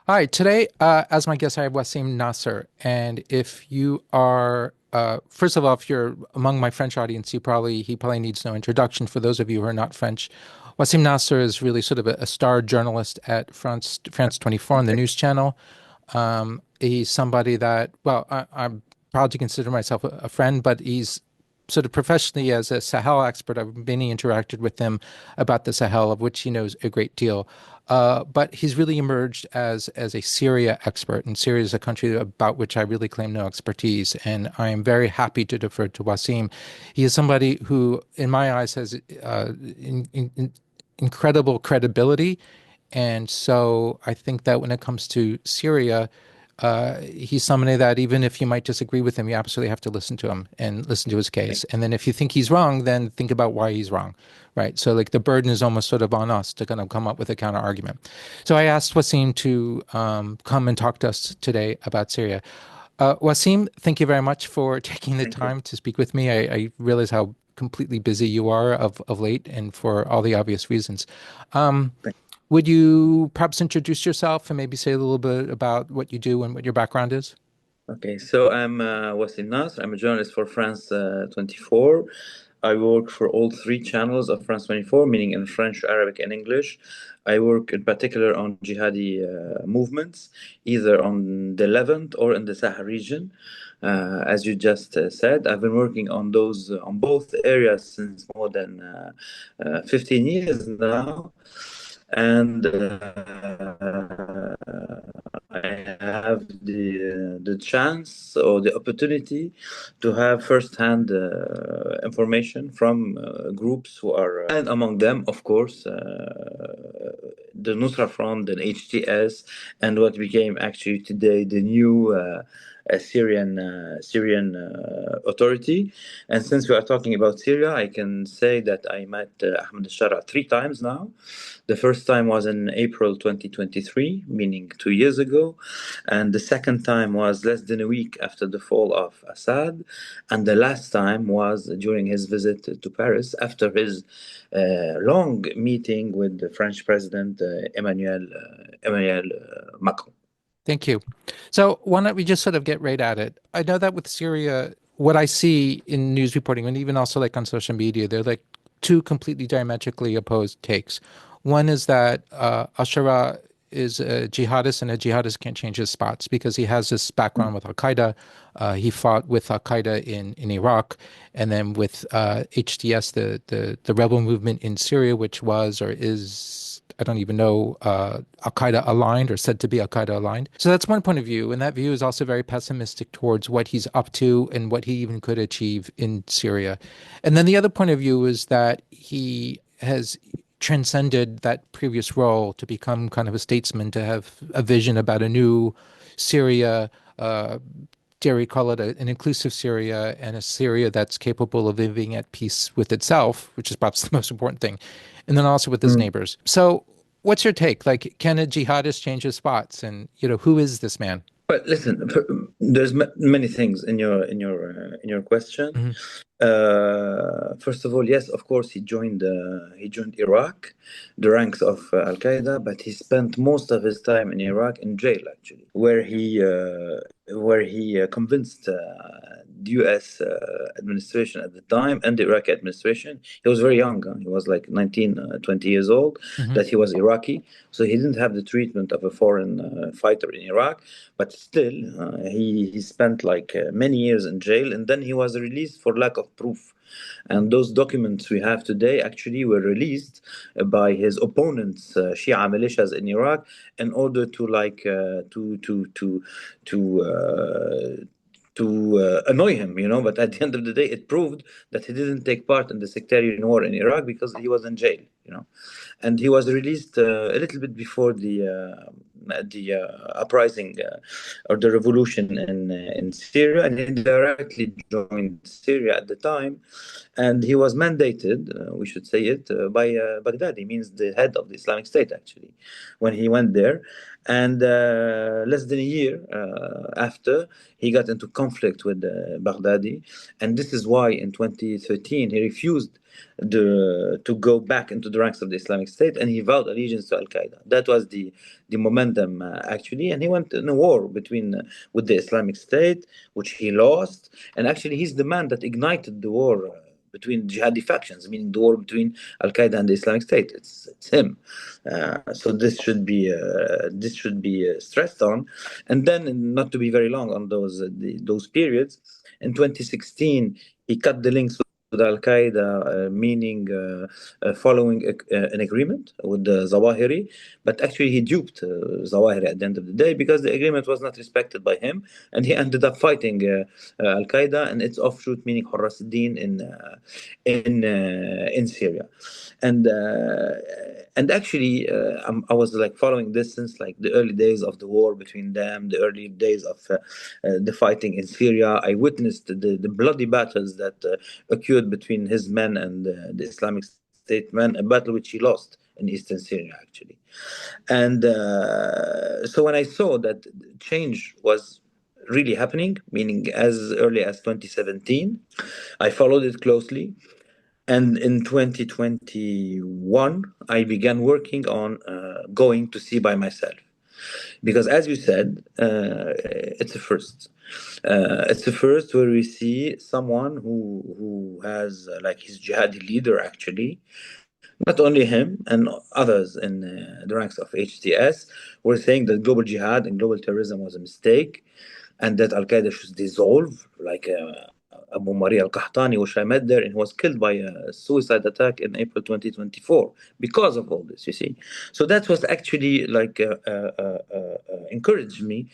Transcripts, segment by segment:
Hi, today, as my guest, I have Wassim Nasr. And if you are, first of all, if you're among my French audience, he probably needs no introduction. For those of you who are not French, Wassim Nasr is really sort of a star journalist at France 24 on the news channel. He's somebody that, well, I'm proud to consider myself a friend, but he's sort of professionally as a Sahel expert. I've mainly interacted with him about the Sahel, of which he knows a great deal. But he's really emerged as a Syria expert, and Syria is a country about which I really claim no expertise. And I am very happy to defer to Wasim. He is somebody who, in my eyes, has incredible credibility, and so I think that when it comes to Syria, he's somebody that even if you might disagree with him, you absolutely have to listen to him and listen to his case. And then if you think he's wrong, then think about why he's wrong, right? So like the burden is almost sort of on us to kind of come up with a counter argument. So I asked Wasim to come and talk to us today about Syria. Wasim, thank you very much for taking the Thank you. time to speak with me. I realize how completely busy you are of late and for all the obvious reasons. Um, Thank would you perhaps introduce yourself and maybe say a little bit about what you do and what your background is? Okay, so I'm Wassim Nasr. I'm a journalist for France 24. I work for all three channels of France 24, meaning in French, Arabic, and English. I work in particular on jihadi movements, either on the Levant or in the Sahel region. As you just said, I've been working on those on both areas since more than 15 years now. And I have the chance or the opportunity to have firsthand information from groups who are, and among them, of course, the Nusra Front and HTS, and what became actually today the new Syrian authority. And since we are talking about Syria, I can say that I met Ahmed al-Shara three times now. The first time was in April 2023, meaning 2 years ago. And the second time was less than a week after the fall of Assad. And the last time was during his visit to Paris after his long meeting with the French President Emmanuel Macron. Thank you. So why don't we just sort of get right at it? I know that with Syria, what I see in news reporting and even also like on social media, they're like two completely diametrically opposed takes. One is that Al-Sharaa is a jihadist and a jihadist can't change his spots because he has this background with Al-Qaeda. He fought with Al-Qaeda in Iraq and then with HTS, the rebel movement in Syria, which was or is I don't even know, Al Qaeda aligned or said to be Al Qaeda aligned. So that's one point of view. And that view is also very pessimistic towards what he's up to and what he even could achieve in Syria. And then the other point of view is that he has transcended that previous role to become kind of a statesman, to have a vision about a new Syria. Dare we call it an inclusive Syria and a Syria that's capable of living at peace with itself, which is perhaps the most important thing, and then also with his Mm. neighbors. So, what's your take? Like, can a jihadist change his spots? And who is this man? But listen, there's many things in your question. Hmm. First of all, yes, of course, he joined Iraq, the ranks of Al Qaeda, but he spent most of his time in Iraq in jail, actually, where he convinced the U.S. Administration at the time and the Iraqi administration. He was very young; huh? He was like 19, 20 years old. Hmm. That he was Iraqi, so he didn't have the treatment of a foreign fighter in Iraq. But still, he spent like many years in jail, and then he was released for lack of proof. And those documents we have today actually were released by his opponents, Shia militias in Iraq, in order to like to annoy him, you know. But at the end of the day, it proved that he didn't take part in the sectarian war in Iraq because he was in jail, you know. And he was released a little bit before the uprising or the revolution in Syria, and he directly joined Syria at the time. And he was mandated, we should say it, by Baghdadi, means the head of the Islamic State, actually, when he went there. And less than a year after, he got into conflict with Baghdadi. And this is why in 2013 he refused to go back into the ranks of the Islamic State, and he vowed allegiance to Al Qaeda. That was the momentum actually, and he went in a war between with the Islamic State, which he lost. And actually, he's the man that ignited the war. Between jihadi factions, meaning the war between Al Qaeda and the Islamic State, it's him. So this should be stressed on, and then not to be very long on those periods. In 2016, he cut the links with Al Qaeda, meaning following an agreement with the Zawahiri, but actually he duped Zawahiri at the end of the day because the agreement was not respected by him, and he ended up fighting Al Qaeda and its offshoot, meaning Horas al-Din in Syria, and actually I was like following this since like the early days of the war between them, the early days of the fighting in Syria. I witnessed the bloody battles that occurred between his men and the Islamic State men, a battle which he lost in eastern Syria actually. And so when I saw that change was really happening, meaning as early as 2017, I followed it closely. And in 2021, I began working on going to see by myself. Because as you said, it's a first. It's a first where we see someone who has like his jihadi leader actually, not only him and others in the ranks of HTS were saying that global jihad and global terrorism was a mistake, and that Al Qaeda should dissolve, like Abu Maria Al Qahtani, which I met there, and was killed by a suicide attack in April 2024 because of all this. You see, so that was actually like encouraged me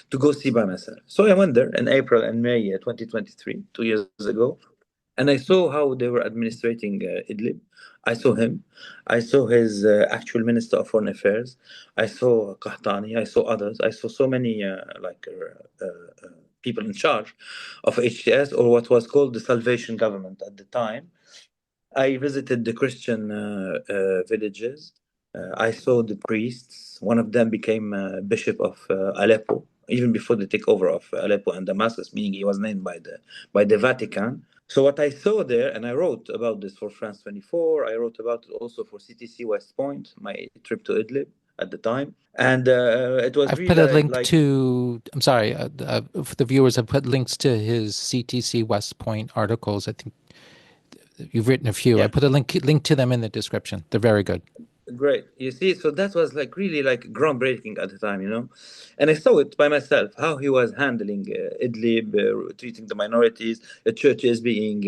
to go see by myself. So I went there in April and May 2023, 2 years ago, and I saw how they were administrating Idlib. I saw him. I saw his actual Minister of Foreign Affairs. I saw Qahtani. I saw others. I saw so many people in charge of HTS, or what was called the Salvation Government at the time. I visited the Christian villages. I saw the priests. One of them became Bishop of Aleppo, even before the takeover of Aleppo and Damascus, meaning he was named by the Vatican. So what I saw there, and I wrote about this for France 24. I wrote about it also for CTC West Point, my trip to Idlib at the time, and it was I've really put a link like to, I'm sorry, for the viewers, I've put links to his CTC West Point articles. I think you've written a few. I yeah. put a link to them in the description. They're very good. Great. You see, so that was like really like groundbreaking at the time, you know. And I saw it by myself how he was handling Idlib, treating the minorities, the churches being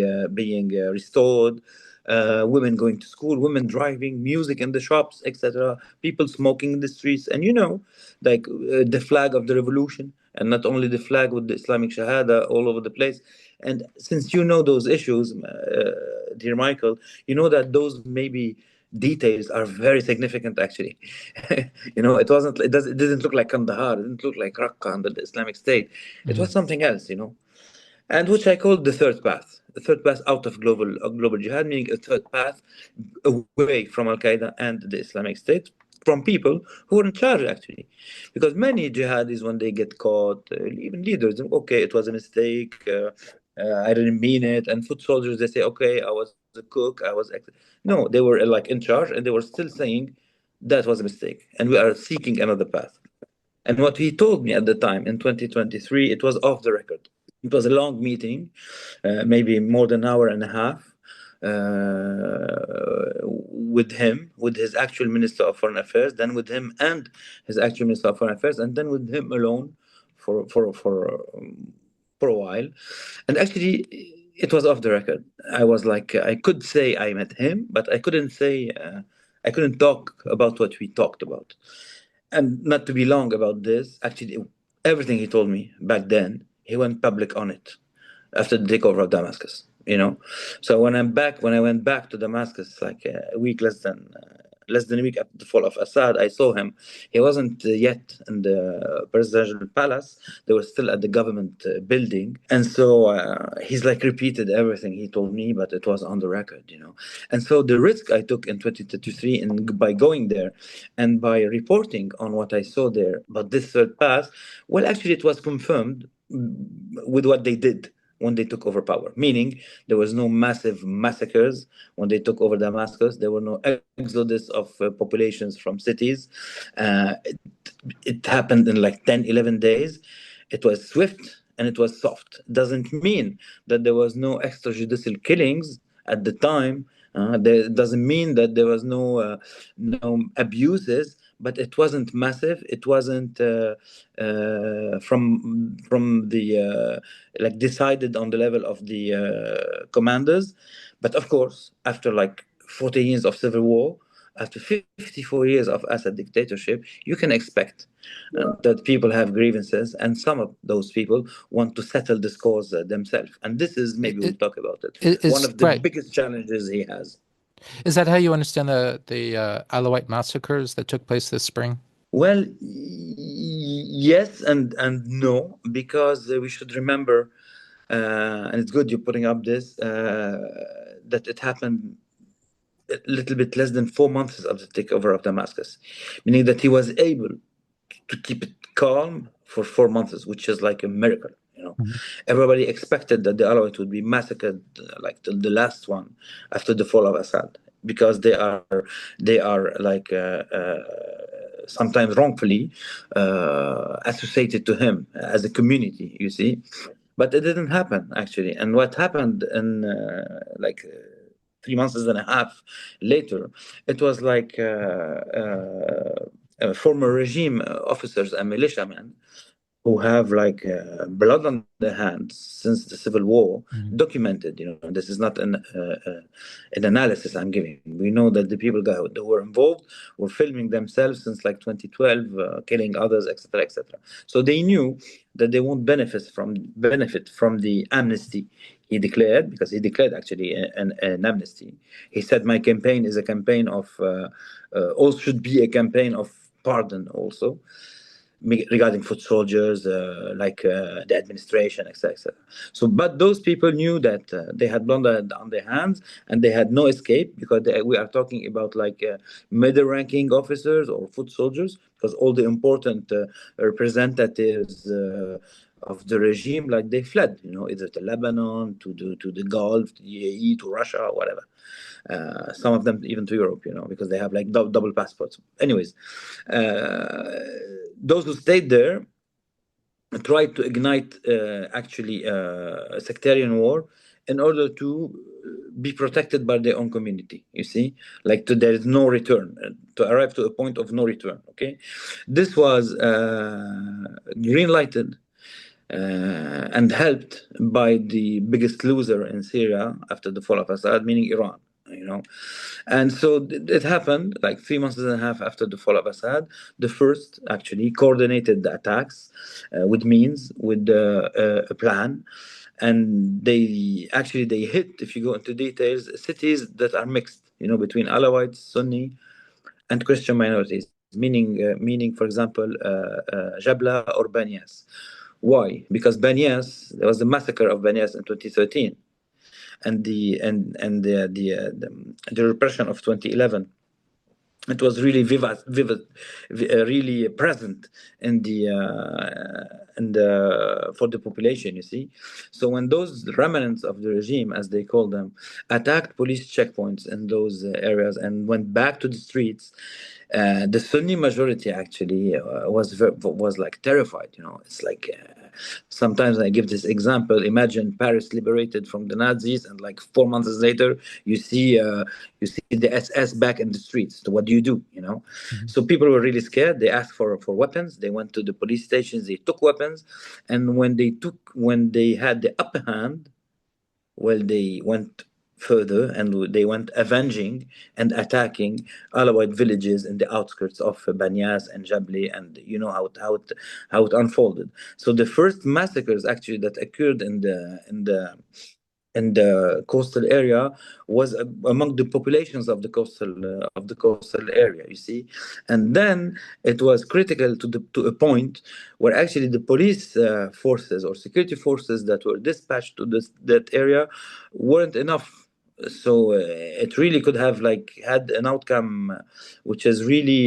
restored, women going to school, women driving, music in the shops, etc. People smoking in the streets, and like the flag of the revolution, and not only the flag with the Islamic Shahada all over the place. And since you know those issues, dear Michael, you know that those maybe details are very significant actually. It didn't look like Kandahar, it didn't look like Raqqa under the Islamic State. It Mm-hmm. was something else, and which I called the third path out of global jihad, meaning a third path away from Al Qaeda and the Islamic State, from people who are in charge actually, because many jihadis, when they get caught, even leaders, okay, it was a mistake, I didn't mean it, and foot soldiers, they say, okay, I was a cook, no, they were like in charge, and they were still saying that was a mistake, and we are seeking another path. And what he told me at the time in 2023, it was off the record. It was a long meeting, maybe more than an hour and a half, with him, with his actual Minister of Foreign Affairs, then with him and his actual Minister of Foreign Affairs, and then with him alone for a while. And actually, it was off the record. I was like, I could say I met him, but I couldn't say, I couldn't talk about what we talked about. And not to be long about this, actually, everything he told me back then, he went public on it after the takeover of Damascus. So when I went back to Damascus, like a week less than less than a week after the fall of Assad. I saw him. He wasn't yet in the presidential palace. They were still at the government building. And so he's like repeated everything he told me, but it was on the record, you know. And so the risk I took in 2023 by going there and by reporting on what I saw there, but this third path, well, actually, it was confirmed with what they did when they took over power, meaning there was no massive massacres when they took over Damascus. There were no exodus of populations from cities. It happened in like 10, 11 days. It was swift and it was soft. Doesn't mean that there was no extrajudicial killings at the time. That doesn't mean that there was no abuses, but it wasn't massive. It wasn't from the like decided on the level of the commanders. But of course, after like 40 years of civil war, after 54 years of Assad dictatorship, you can expect that people have grievances, and some of those people want to settle this cause themselves. And this is, maybe we'll talk about it, one Is of the right. biggest challenges he has. Is that how you understand the Alawite massacres that took place this spring? Well, yes and no, because we should remember, and it's good you're putting up this, that it happened a little bit less than 4 months of the takeover of Damascus, meaning that he was able to keep it calm for 4 months, which is like a miracle. You know, Mhm. everybody expected that the Alawite would be massacred like till the last one after the fall of Assad, because they are like sometimes wrongfully associated to him as a community. You see, but it didn't happen actually. And what happened in 3 months and a half later, it was like former regime officers and militiamen who have like blood on their hands since the civil war, Mhm. documented. You know, this is not an analysis I'm giving. We know that the people that were involved were filming themselves since like 2012, killing others, etc., etc. So they knew that they won't benefit from the amnesty he declared, because he declared actually an amnesty. He said, "My campaign is a campaign of also should be a campaign of pardon also." Regarding foot soldiers, the administration, etc., etc. So, but those people knew that they had blood on their hands and they had no escape, because we are talking about like middle-ranking officers or foot soldiers, because all the important representatives of the regime, like they fled, you know, either to Lebanon, to the Gulf, to the UAE, to Russia, or whatever. Some of them even to Europe, you know, because they have like double passports. Anyways, those who stayed there tried to ignite actually a sectarian war in order to be protected by their own community. You see, like there is no return, to arrive to a point of no return. Okay, this was green lighted and helped by the biggest loser in Syria after the fall of Assad, meaning Iran. You know, and so it happened like 3 months and a half after the fall of Assad. The first actually coordinated the attacks with a plan, and they hit. If you go into details, cities that are mixed, you know, between Alawites, Sunni, and Christian minorities. Meaning, for example, Jabla or Banias. Why? Because Banias, there was the massacre of Banias in 2013, and the repression of 2011. It was really vivid, really present in the for the population. You see, so when those remnants of the regime, as they call them, attacked police checkpoints in those areas and went back to the streets, the Sunni majority actually was like terrified. You know, it's like sometimes I give this example. Imagine Paris liberated from the Nazis, and like 4 months later, you see the SS back in the streets. So what do you do? You know, Mhm. so people were really scared. They asked for weapons. They went to the police stations. They took weapons, and when they had the upper hand, well, they went further and they went avenging and attacking Alawite villages in the outskirts of Banyas and Jabli, and you know how it unfolded. So the first massacres actually that occurred in the in the coastal area was among the populations of the coastal area, you see. And then it was critical to a point where actually the police forces or security forces that were dispatched to that area weren't enough. So it really could have like had an outcome which is really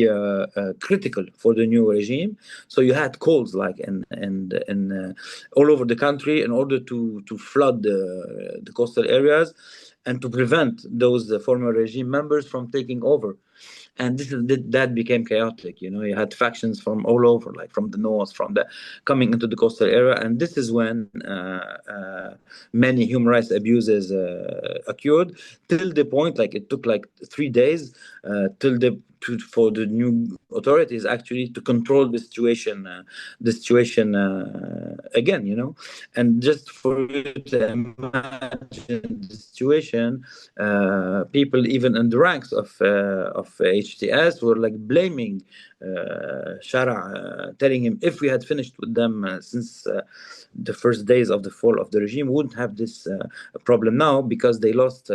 critical for the new regime. So you had calls like in all over the country in order to flood the coastal areas and to prevent those former regime members from taking over. And that became chaotic. You had factions from all over, like from the north, from the coming into the coastal area. And this is when many human rights abuses occurred, till the point like it took like 3 days till for the new authorities actually to control the situation again. And just for you to imagine the situation, people even in the ranks of HTS were like blaming Shara, telling him if we had finished with them since the first days of the fall of the regime, we wouldn't have this problem now, because they lost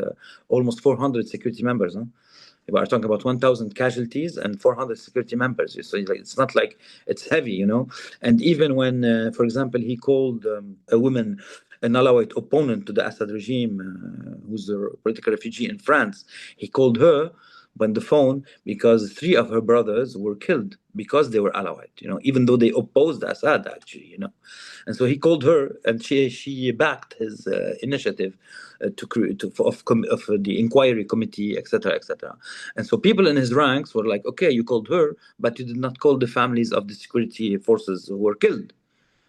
almost 400 security members. Huh? We are talking about 1,000 casualties and 400 security members. So it's not like it's heavy. And even when, for example, he called a woman an Alawite opponent to the Assad regime, who's a political refugee in France, he called her on the phone because 3 of her brothers were killed because they were Alawite, even though they opposed Assad, actually. And so he called her, and she backed his initiative of the inquiry committee, etc., etc. And so people in his ranks were like, okay, you called her, but you did not call the families of the security forces who were killed.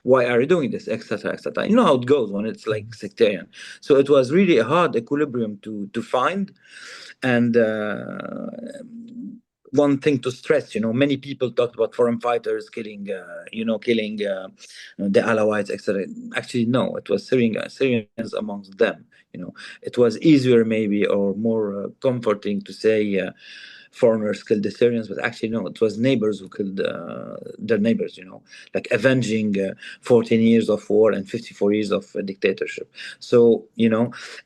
Why are you doing this, etc., etc.? You know how it goes when it's like sectarian. So it was really a hard equilibrium to find. And one thing to stress, many people talked about foreign fighters killing the Alawites, etc. Actually, no, it was Syrians amongst them. It was easier, maybe, or more comforting to say foreigners killed the Syrians, but actually, no, it was neighbors who killed their neighbors, like avenging 14 years of war and 54 years of dictatorship. So,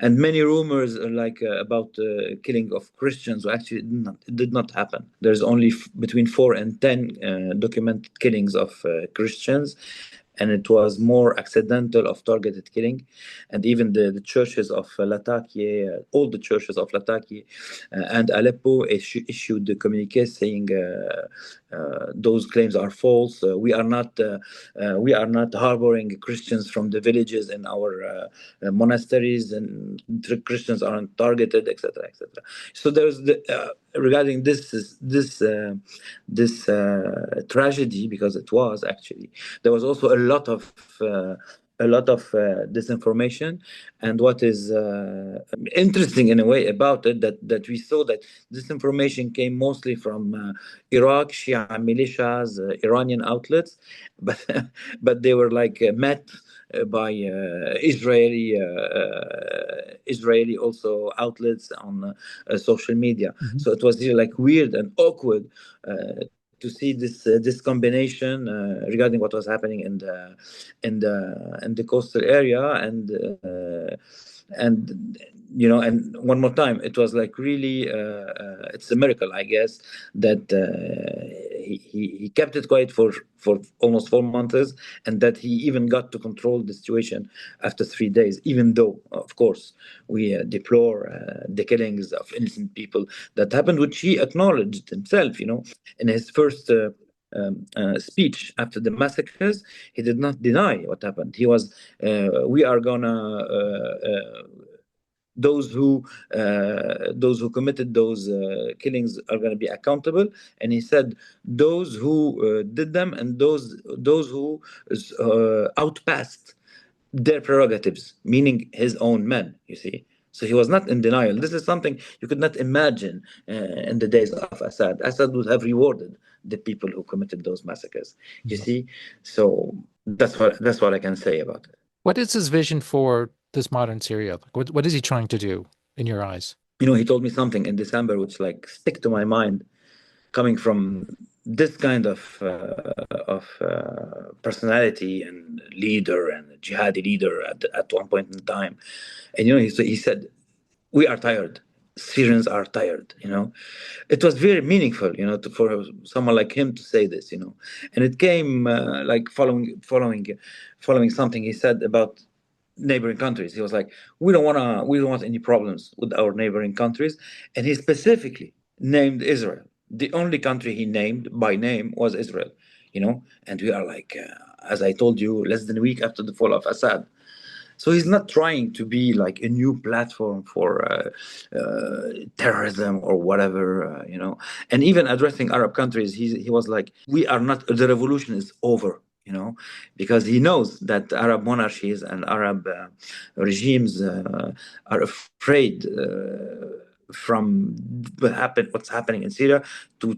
and many rumors about killing of Christians, actually it did not happen. There's only between 4 and 10 documented killings of Christians, and it was more accidental of targeted killing. And even the churches of Latakia, all the churches of Latakia and Aleppo issued the communique saying those claims are false. We are not harboring Christians from the villages in our monasteries, and Christians aren't targeted, etc., etc. So there's regarding this tragedy, because it was actually, there was also a lot of disinformation. And what is interesting in a way about it, that we saw that disinformation came mostly from Iraq, Shia militias, Iranian outlets, but but they were like met by Israeli also outlets on social media. So it was really like weird and awkward to see this combination regarding what was happening in the coastal area. And one more time, it was like really it's a miracle, I guess, that he kept it quiet for almost 4 months, and that he even got to control the situation after 3 days, even though, of course, we deplore the killings of innocent people that happened, which he acknowledged himself, in his first speech after the massacres. He did not deny what happened. He was, we are gonna those who committed those killings are going to be accountable. And he said those who did them, and those who outpassed their prerogatives, meaning his own men, you see. So he was not in denial. This is something you could not imagine in the days of Assad. Assad would have rewarded the people who committed those massacres, you see. So that's what I can say about it. What is his vision for this modern Syria? What is he trying to do in your eyes? He told me something in December which like stick to my mind, coming from this kind of personality and leader and jihadi leader at one point in time. And he said, "We are tired. Syrians are tired." It was very meaningful, for someone like him to say this, and it came like following something he said about neighboring countries. He was like, we don't want any problems with our neighboring countries, and he specifically named Israel. The only country he named by name was Israel, and we are like, as I told you, less than a week after the fall of Assad. So he's not trying to be like a new platform for terrorism or whatever, And even addressing Arab countries, he was like, "We are not. The revolution is over." Because he knows that Arab monarchies and Arab regimes are afraid from what's happening in Syria to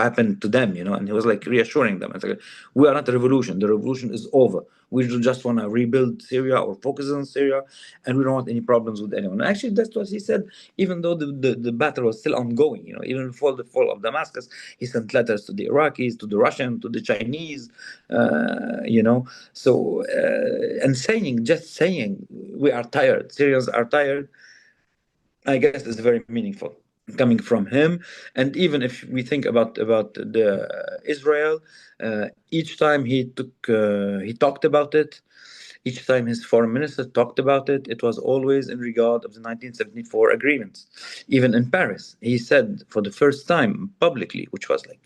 happen to them, And he was like reassuring them. It's like, we are not a revolution. The revolution is over. We just want to rebuild Syria or focus on Syria, and we don't want any problems with anyone. And actually, that's what he said. Even though the battle was still ongoing, even before the fall of Damascus, he sent letters to the Iraqis, to the Russians, to the Chinese, So and just saying we are tired. Syrians are tired. I guess is very meaningful coming from him. And even if we think about the Israel, each time he talked about it, each time his foreign minister talked about it, it was always in regard of the 1974 agreements. Even in Paris, he said for the first time publicly, which was like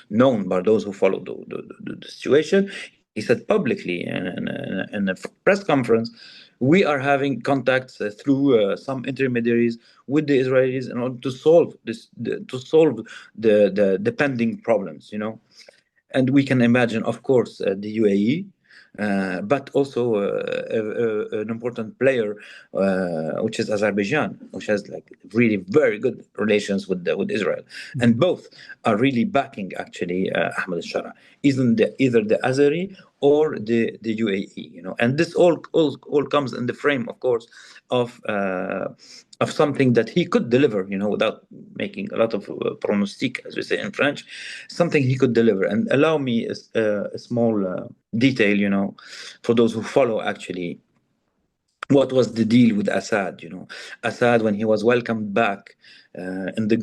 known by those who followed the situation. He said publicly in a press conference, "We are having contacts through some intermediaries with the Israelis in order to solve the pending problems." And we can imagine, of course, the UAE, but also an important player, which is Azerbaijan, which has like really very good relations with Israel, and both are really backing actually Ahmed al-Sharaa, either the Azeri or the UAE, and this all comes in the frame, of course, of something that he could deliver, without making a lot of pronostic, as we say in French, something he could deliver. And allow me a small detail, for those who follow actually. What was the deal with Assad? Assad, when he was welcomed back in the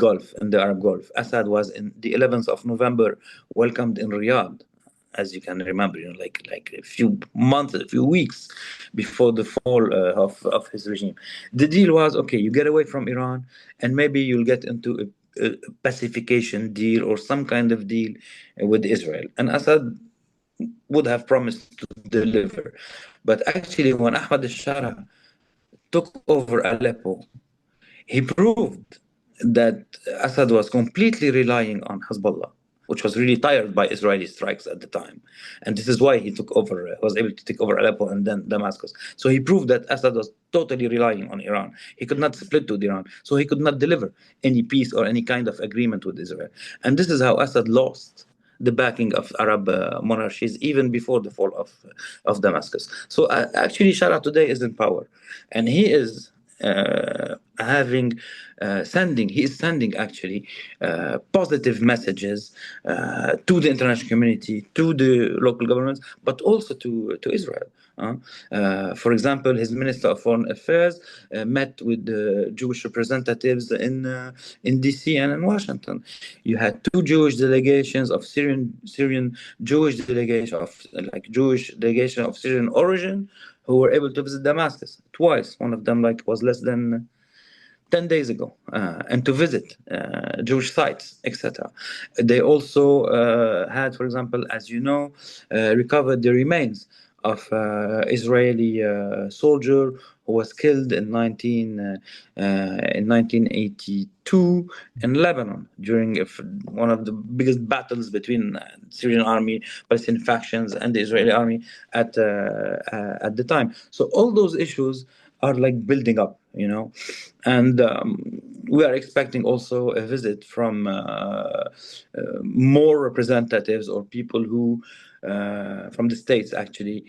Arab Gulf, Assad was in the 11th of November welcomed in Riyadh, as you can remember, like a few months, a few weeks before the fall of his regime. The deal was, okay, you get away from Iran, and maybe you'll get into a pacification deal or some kind of deal with Israel. And Assad would have promised to deliver. But actually, when Ahmad al-Shara took over Aleppo, he proved that Assad was completely relying on Hezbollah, which was really tired by Israeli strikes at the time. And this is why he was able to take over Aleppo and then Damascus. So he proved that Assad was totally relying on Iran. He could not split with Iran. So he could not deliver any peace or any kind of agreement with Israel. And this is how Assad lost the backing of Arab monarchies even before the fall of Damascus. So actually, Shara today is in power, and he is he is sending actually positive messages to the international community, to the local governments, but also to Israel. For example, his Minister of Foreign Affairs met with the Jewish representatives in DC and in Washington. You had two Jewish delegations of Syrian Jewish delegation Jewish delegation of Syrian origin who were able to visit Damascus twice. One of them was less than 10 days ago, and to visit Jewish sites, etc. They also had, for example, as you know, recovered the remains of Israeli soldier who was killed in 1982 in Lebanon during one of the biggest battles between Syrian army, Palestinian factions, and the Israeli army at the time. So all those issues are like building up. And we are expecting also a visit from more representatives or people who from the states, actually,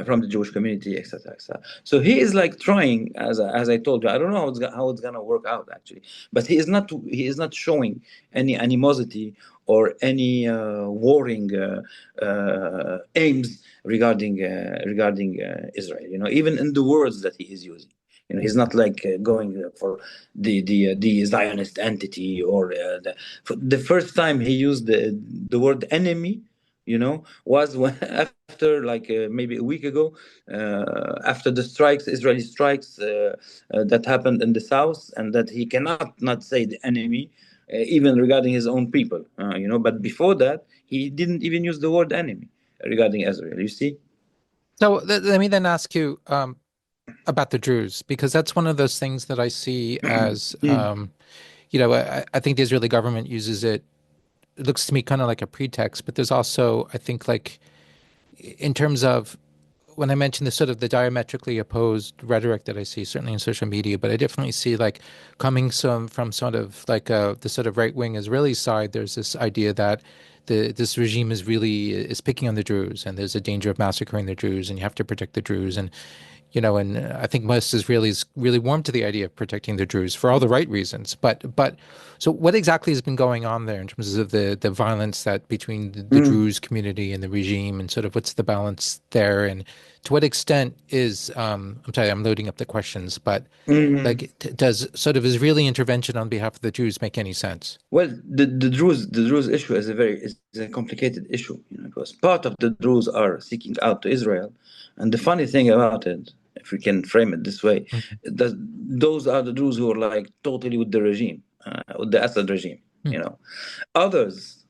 from the Jewish community, etc., etc. So he is like trying, as I told you. I don't know how it's gonna work out, actually, but he is not showing any animosity or any warring aims regarding Israel. Even in the words that he is using. He's not like going for the Zionist entity, or for the first time he used the word enemy. Was when, after like maybe a week ago, after the strikes, Israeli strikes that happened in the south, and that he cannot not say the enemy, even regarding his own people. But before that, he didn't even use the word enemy regarding Israel. You see? So let me then ask you about the Druze, because that's one of those things that I see as, I think the Israeli government uses it. It looks to me kind of like a pretext, but there's also, I think, like in terms of when I mentioned the sort of the diametrically opposed rhetoric that I see, certainly in social media, but I definitely see like coming from sort of like the sort of right wing Israeli side, there's this idea that this regime is picking on the Druze, and there's a danger of massacring the Druze, and you have to protect the Druze, and I think most Israelis really warm to the idea of protecting the Druze for all the right reasons. But so what exactly has been going on there in terms of the violence that between the Druze community and the regime, and sort of what's the balance there, and to what extent is I'm sorry, I'm loading up the questions, but like does sort of Israeli intervention on behalf of the Jews make any sense? Well, the Druze issue is a complicated issue, because part of the Druze are seeking out to Israel, and the funny thing about it, if we can frame it this way, Mhm. that those are the Druze who are like totally with the regime, with the Assad regime. Mm. You know, others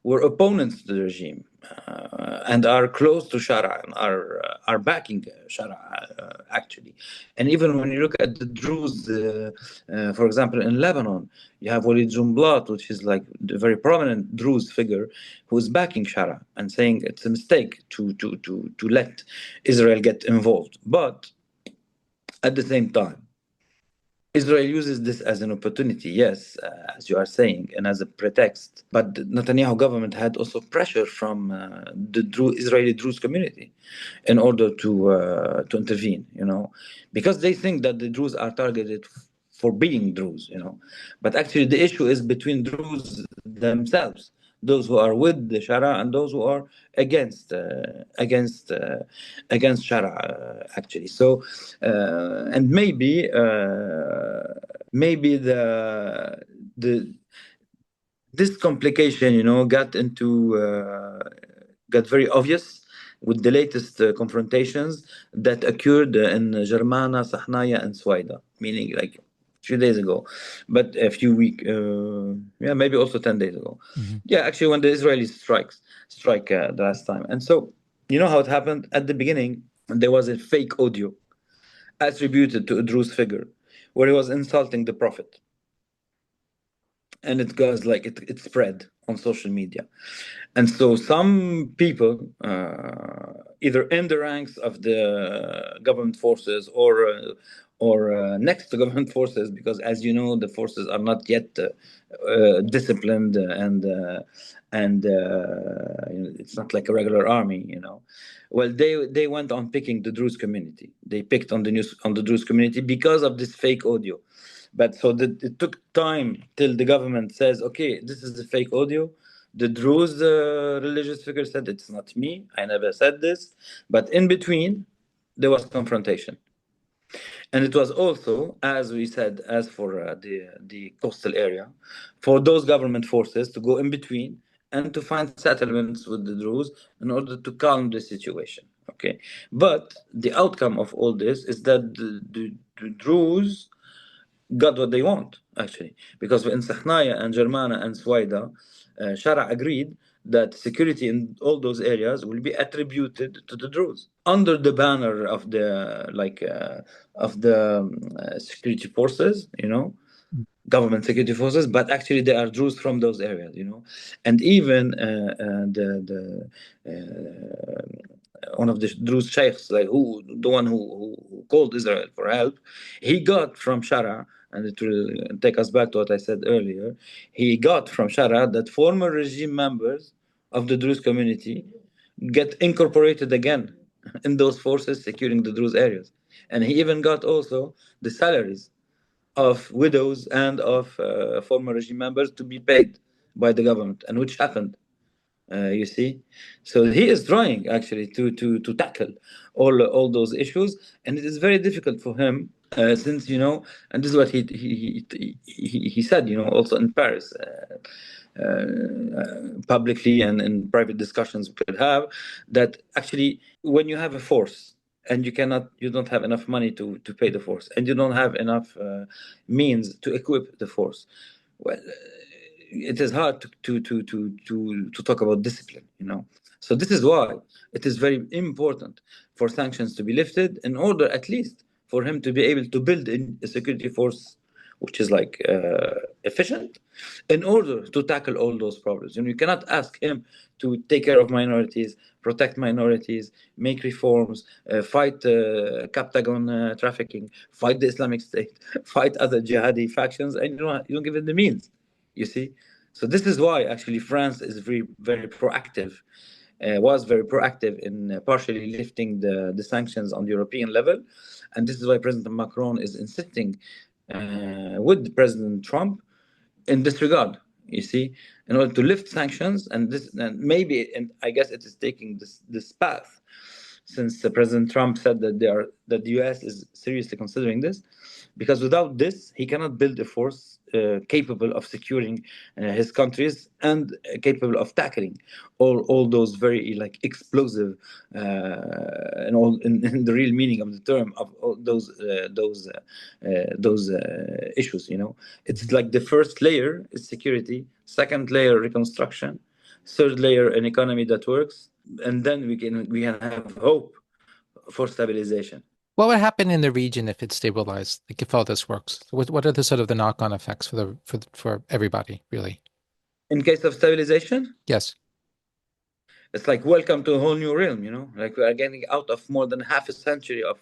were opponents to the regime, and are close to Shara, and are backing Shara, actually. And even when you look at the Druze, for example, in Lebanon, you have Walid Jumblat, which is like the very prominent Druze figure, who is backing Shara and saying it's a mistake to let Israel get involved. But at the same time, Israel uses this as an opportunity, yes, as you are saying, and as a pretext. But the Netanyahu government had also pressure from the Israeli Druze community in order to intervene, because they think that the Druze are targeted for being Druze. But actually, the issue is between Druze themselves, those who are with the Shara and those who are against against Shara, actually. So, and maybe the this complication, got very obvious with the latest confrontations that occurred in Germana, Sahnaya, and Swaida, meaning like a few days ago, but a few weeks, yeah, maybe also 10 days ago. Mhm. Yeah, actually, when the Israelis strike the last time, and so you know how it happened at the beginning. There was a fake audio attributed to a Druze figure where he was insulting the Prophet, and it goes like it spread on social media. And so some people, either in the ranks of the government forces, or next to government forces, because as you know, the forces are not yet disciplined, and it's not like a regular army. Well, they went on picking the Druze community. They picked on the Druze community because of this fake audio. But so it took time till the government says, okay, this is the fake audio. The Druze religious figure said, it's not me. I never said this. But in between, there was confrontation. And it was also, as we said, as for the coastal area, for those government forces to go in between and to find settlements with the Druze in order to calm the situation. Okay, but the outcome of all this is that the Druze got what they want, actually, because in Sakhnaya and Germana and Swaida, Shara agreed that security in all those areas will be attributed to the Druze under the banner of the security forces, government security forces, but actually they are Druze from those areas. And even the one of the Druze sheikhs, like the one who called Israel for help, he got from Sharaa, and it will take us back to what I said earlier, he got from Sharaa that former regime members of the Druze community get incorporated again in those forces securing the Druze areas. And he even got also the salaries of widows and of former regime members to be paid by the government, and which happened. You see, so he is trying actually to tackle all those issues, and it is very difficult for him since and this is what he said, also in Paris. Publicly and in private discussions we could have, that actually when you have a force and you don't have enough money to pay the force, and you don't have enough means to equip the force, well, it is hard to talk about discipline. So this is why it is very important for sanctions to be lifted, in order at least for him to be able to build in a security force which is like efficient, in order to tackle all those problems. And you cannot ask him to take care of minorities, protect minorities, make reforms, fight Captagon trafficking, fight the Islamic State, fight other jihadi factions, and you don't give him the means. You see, so this is why actually France is very proactive. Was very proactive in partially lifting the sanctions on the European level, and this is why President Macron is insisting with President Trump in this regard. You see, in order to lift sanctions, and and I guess it is taking this path, since President Trump said that the U.S. is seriously considering this, because without this, he cannot build a force capable of securing his countries, and capable of tackling all those very like explosive and all in the real meaning of the term of all those issues. It's like the first layer is security, second layer reconstruction, third layer an economy that works, and then we can have hope for stabilization. What would happen in the region if it's stabilized? Like if all this works, what are the sort of the knock-on effects for everybody, really? In case of stabilization, Yes. it's like welcome to a whole new realm. Like we are getting out of more than half a century of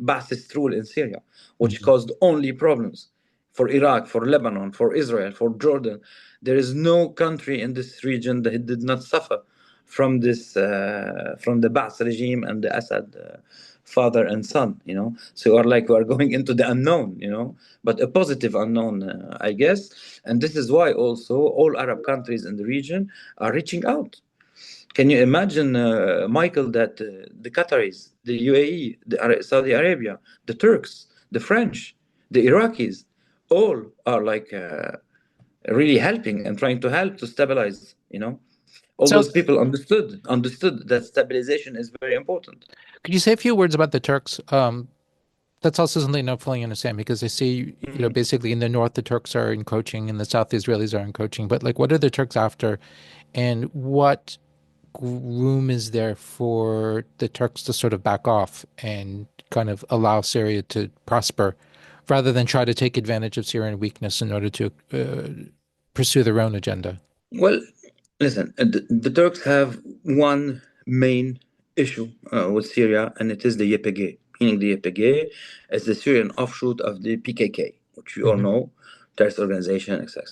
Ba'athist rule in Syria, which caused only problems for Iraq, for Lebanon, for Israel, for Jordan. There is no country in this region that did not suffer from from the Ba'ath regime and the Assad father and son. So we are going into the unknown. But a positive unknown, I guess. And this is why also all Arab countries in the region are reaching out. Can you imagine, Michael, that the Qataris, the UAE, Saudi Arabia, the Turks, the French, the Iraqis, all are like really helping and trying to help to stabilize. All So those people understood that stabilization is very important. could you say a few words about the Turks? That's also something I don't fully understand, because I see, basically in the north, the Turks are encroaching, in the south, the Israelis are encroaching. But like, what are the Turks after? And what room is there for the Turks to sort of back off and kind of allow Syria to prosper, rather than try to take advantage of Syrian weakness in order to pursue their own agenda? Well, listen, the Turks have one main issue with Syria, and it is the YPG, meaning the YPG is the Syrian offshoot of the PKK, which you all know, terrorist organization, etc.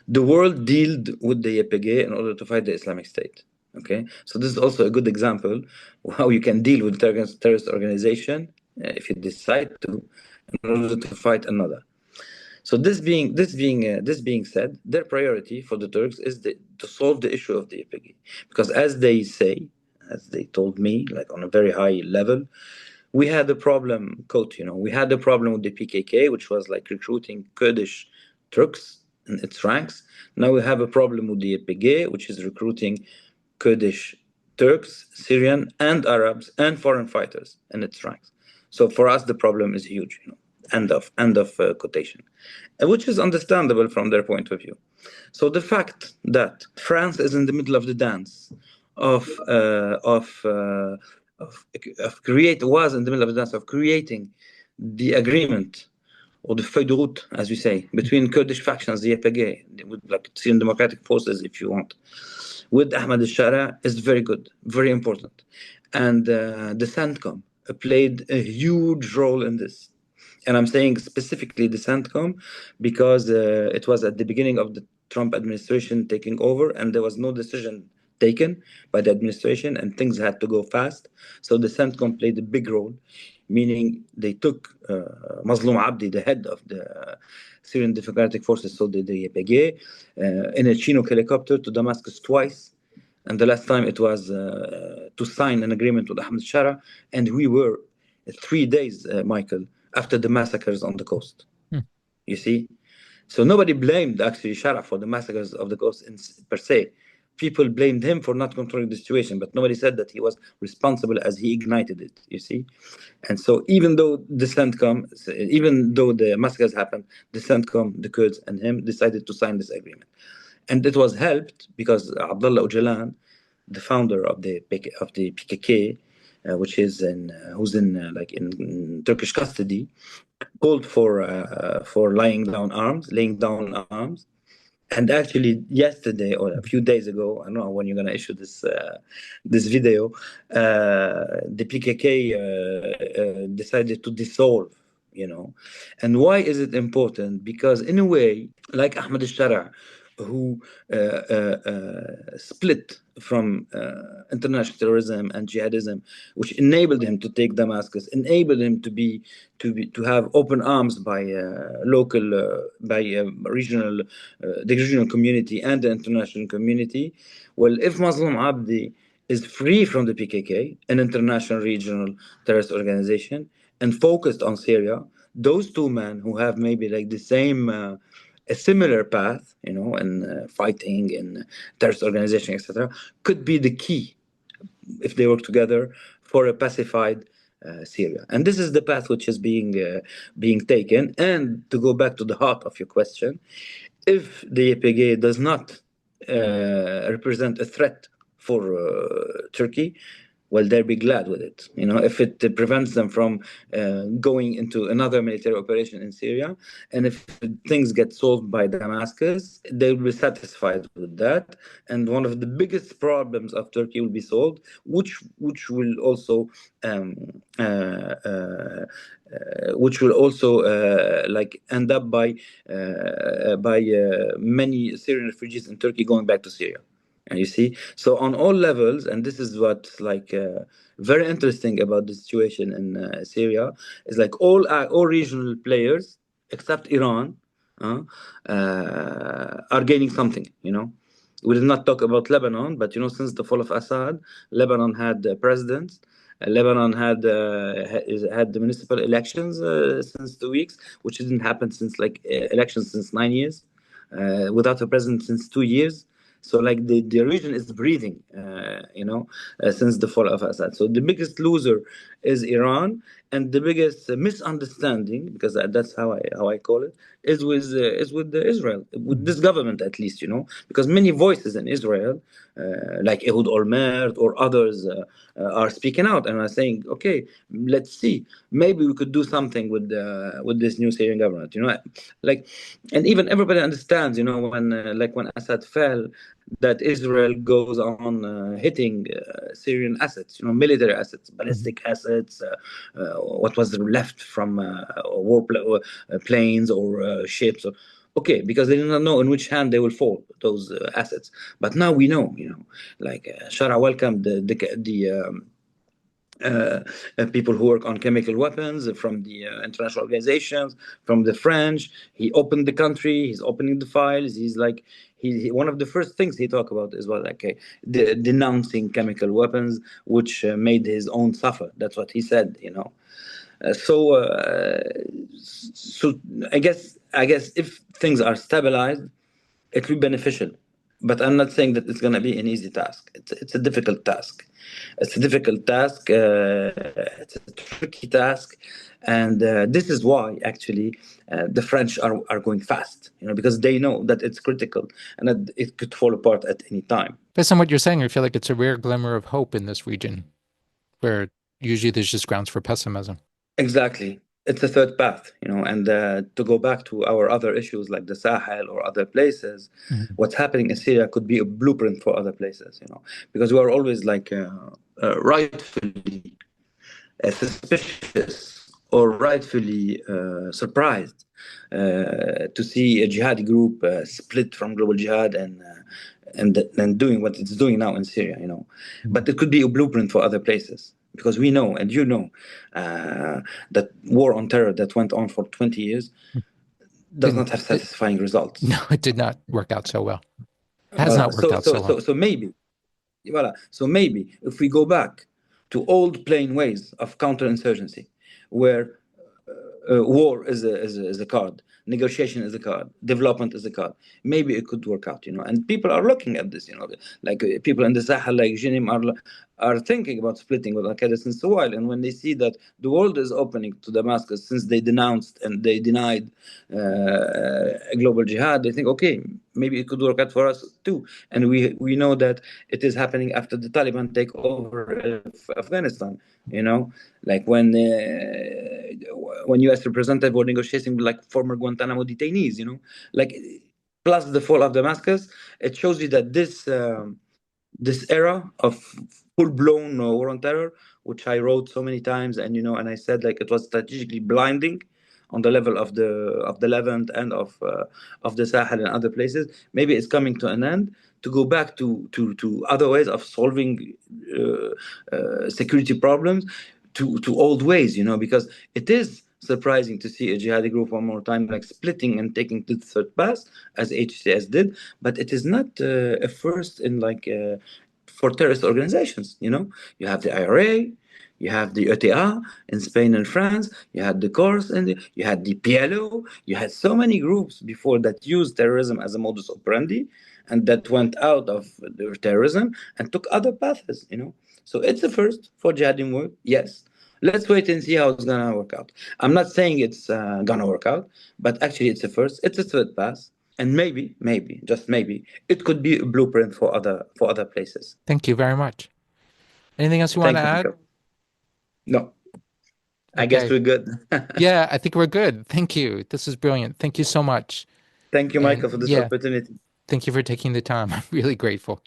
The world dealt with the YPG in order to fight the Islamic State. Okay, so this is also a good example of how you can deal with terrorist organization if you decide to, in order to fight another. So this being said, their priority for the Turks is to solve the issue of the YPG, because as they say, as they told me, like on a very high level, we had a problem. Quote, we had a problem with the PKK, which was like recruiting Kurdish Turks in its ranks. Now we have a problem with the YPG, which is recruiting Kurdish Turks, Syrian, and Arabs and foreign fighters in its ranks. So for us, the problem is huge. End of quotation, which is understandable from their point of view. So the fact that France is in the middle of the dance was in the middle of the dance of creating the agreement, or the feuille de route, as we say, between Kurdish factions, the YPG, with like Syrian Democratic Forces, if you want, with Ahmad al-Sharaa, is very good, very important. And the CENTCOM played a huge role in this. And I'm saying specifically the CENTCOM because it was at the beginning of the Trump administration taking over, and there was no decision taken by the administration, and things had to go fast. So the CENTCOM played a big role, meaning they took Mazloum Abdi, the head of the Syrian Democratic Forces, so the YPG, in a Chinook helicopter to Damascus twice. And the last time it was to sign an agreement with Ahmed Shara. And we were 3 days, Michael, after the massacres on the coast. You see? So nobody blamed actually Shara for the massacres of the coast per se. People blamed him for not controlling the situation, but nobody said that he was responsible as he ignited it, you see? And so even though the CENTCOM, even though the massacres happened, the CENTCOM, the Kurds, and him decided to sign this agreement. And it was helped because Abdullah Öcalan, the founder of the PKK, which is who's in Turkish custody, called for laying down arms. And actually, yesterday or a few days ago, I don't know when you're going to issue this video, the PKK decided to dissolve. And why is it important? Because in a way, like Ahmed al-Shara, who split from international terrorism and jihadism, which enabled him to take Damascus, enabled him to have open arms by regional the regional community and the international community. Well, if Mazloum Abdi is free from the PKK, an international regional terrorist organization, and focused on Syria, those two men who have maybe like the same a similar path, in fighting in terrorist organization, etc., could be the key if they work together for a pacified Syria. And this is the path which is being taken. And to go back to the heart of your question, if the YPG does not represent a threat for Turkey, well, they'll be glad with it. If it prevents them from going into another military operation in Syria, and if things get solved by Damascus, they'll be satisfied with that. And one of the biggest problems of Turkey will be solved, which will also end up by many Syrian refugees in Turkey going back to Syria. And you see, so on all levels, and this is what's very interesting about the situation in Syria, is like all regional players except Iran are gaining something. We did not talk about Lebanon, but since the fall of Assad, Lebanon had presidents. Lebanon had the municipal elections since 2 weeks, which didn't happen since elections since 9 years, without a president since 2 years. So the region is breathing, since the fall of Assad. So the biggest loser is Iran, and the biggest misunderstanding, because that's how I call it, is with Israel, with this government at least, because many voices in Israel, like Ehud Olmert or others, are speaking out and are saying, okay, let's see, maybe we could do something with this new Syrian government, and even everybody understands, when Assad fell, that Israel goes on hitting Syrian assets, military assets, ballistic assets, what was left from planes or ships. Okay, because they did not know in which hand they will fall, those assets. But now we know, Shara welcomed the people who work on chemical weapons from the international organizations, from the French. He opened the country. He's opening the files. He's one of the first things he talked about is denouncing chemical weapons, which made his own suffer. That's what he said. So I guess if things are stabilized, it will be beneficial. But I'm not saying that it's going to be an easy task. It's a difficult task. It's a difficult task. It's a tricky task. And this is why, actually, the French are going fast, because they know that it's critical and that it could fall apart at any time. Based on what you're saying, I feel like it's a rare glimmer of hope in this region, where usually there's just grounds for pessimism. Exactly. It's a third path, and to go back to our other issues like the Sahel or other places, what's happening in Syria could be a blueprint for other places, because we are always rightfully suspicious or rightfully surprised to see a jihadi group split from global jihad and doing what it's doing now in Syria, you know. Mhm. But it could be a blueprint for other places because we know, and you know, that war on terror that went on for 20 years does Didn't not have it, satisfying results. no, it did not work out so well. Has Voilà. not worked out so well. So maybe, voilà. So maybe if we go back to old plain ways of counterinsurgency, where war is a card, negotiation is a card, development is a card. Maybe it could work out, you know. And people are looking at this, you know, like people in the Sahel, like Jenim, are thinking about splitting with Al Qaeda since a while. And when they see that the world is opening to Damascus, since they denounced and they denied global jihad, they think, okay, maybe it could work out for us too. And we know that it is happening after the Taliban take over Afghanistan. You know, like when U.S. representatives were negotiating with like former Guantanamo detainees. You know, like plus the fall of Damascus, it shows you that this era of full-blown war on terror, which I wrote so many times, and you know, and I said like it was strategically blinding on the level of the Levant and of the Sahel and other places. Maybe it's coming to an end to go back to other ways of solving security problems, to old ways, you know, because it is surprising to see a jihadi group one more time like splitting and taking to the third pass as HCS did, but it is not a first in like for terrorist organizations. You know, you have the IRA, you have the ETA in Spain and France, you had the Kurds, and you had the PLO. You had so many groups before that used terrorism as a modus operandi, and that went out of their terrorism and took other paths. You know, so it's a first for jihadi work. Yes, let's wait and see how it's gonna work out. I'm not saying it's gonna work out, but actually it's a first. It's a third pass, and maybe, just maybe, it could be a blueprint for other places. Thank you very much. Anything else you want to Thank you, add? Michael. No, I guess Okay. we're good. Yeah, I think we're good. Thank you. This is brilliant. Thank you so much. Thank you, And Michael, for this yeah, opportunity. thank you for taking the time. I'm really grateful.